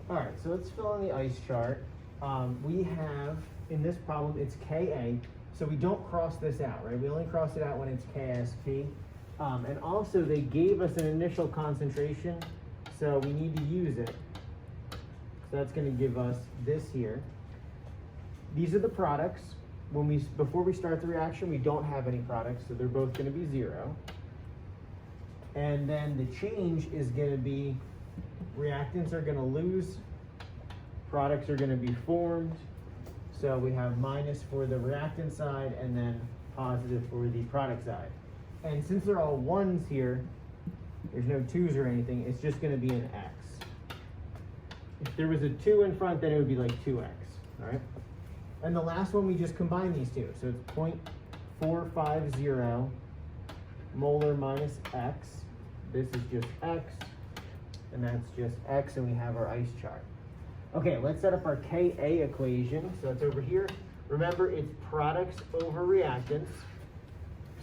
All right, so let's fill in the ice chart. We have, in this problem, it's Ka, so we don't cross this out, right? We only cross it out when it's Ksp. And also, they gave us an initial concentration, so we need to use it. So that's going to give us this here. These are the products. Before we start the reaction, we don't have any products, so they're both going to be 0. And then the change is going to be, reactants are going to lose, products are going to be formed. So we have minus for the reactant side and then positive for the product side. And since they're all 1s here, there's no 2s or anything, it's just going to be an x. If there was a 2 in front, then it would be like 2x, all right? And the last one, we just combine these two. So it's 0.450 molar minus x. This is just x, and that's just x, and we have our ice chart. Okay, let's set up our Ka equation. So it's over here. Remember, it's products over reactants.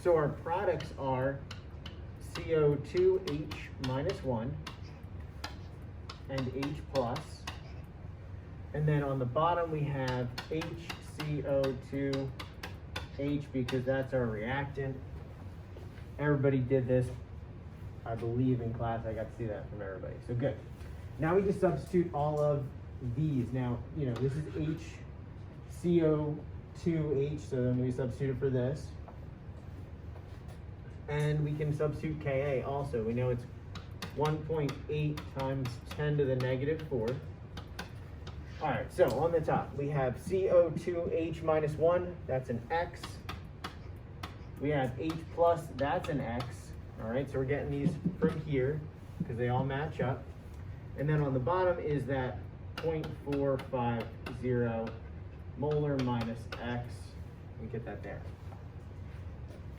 So our products are CO2H minus 1 and H plus. And then on the bottom we have HCO2H because that's our reactant. Everybody did this, I believe, in class. I got to see that from everybody. So good. Now we just substitute all of these. Now, you know, this is HCO2H, so then we substitute it for this. And we can substitute Ka also. We know it's 1.8 times 10 to the negative 4th. All right, so on the top, we have CO2H minus 1, that's an x. We have H plus, that's an x. All right, so we're getting these from here because they all match up. And then on the bottom is that 0.450 molar minus x. We get that there.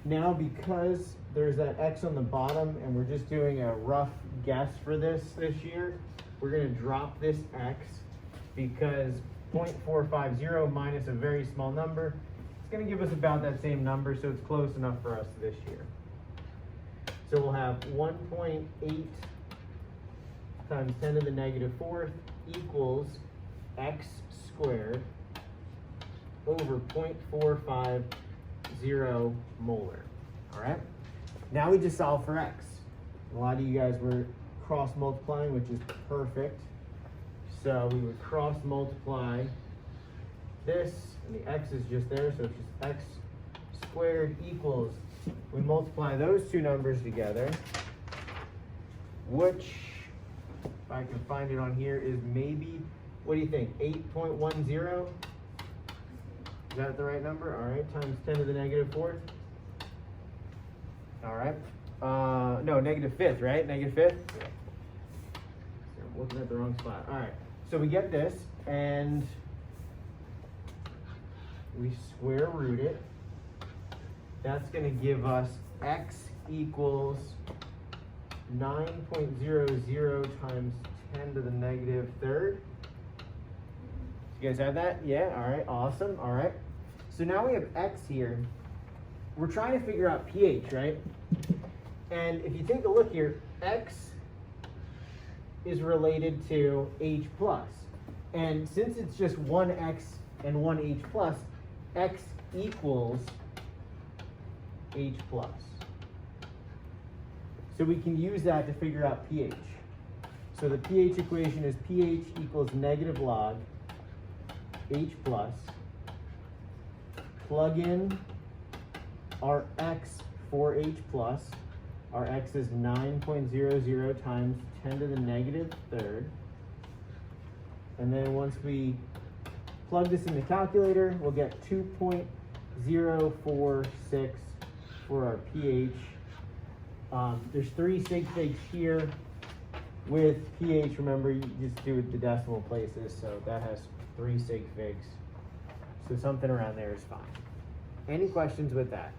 Now, because there's that x on the bottom and we're just doing a rough guess for this year, we're going to drop this x because 0.450 minus a very small number, it's going to give us about that same number, so it's close enough for us this year. So we'll have 1.8 times 10 to the negative 4th equals x squared over 0.450 molar. All right? Now we just solve for x. A lot of you guys were cross multiplying, which is perfect. So we would cross multiply this, and the x is just there, so it's just x squared equals, we multiply those two numbers together, which, if I can find it on here, is maybe, what do you think, 8.10? Is that the right number? All right, times 10 to the negative 4th. All right. No, negative 5th, right? Negative 5th? Yeah. I'm looking at the wrong spot. All right. So we get this, and we square root it. That's going to give us x equals 9.00 times 10 to the negative 3rd. You guys have that? Yeah? All right. Awesome. All right. So now we have x here. We're trying to figure out pH, right? And if you take a look here, x is related to H plus. And since it's just one x and one H plus, x equals H plus. So we can use that to figure out pH. So the pH equation is pH equals negative log H plus. Plug in our x for H plus. Our x is 9.00 times 10 to the negative 3rd. And then once we plug this in the calculator, we'll get 2.046 for our pH. There's 3 sig figs here. With pH, remember, you just do it the decimal places, so that has 3 sig figs. So something around there is fine. Any questions with that?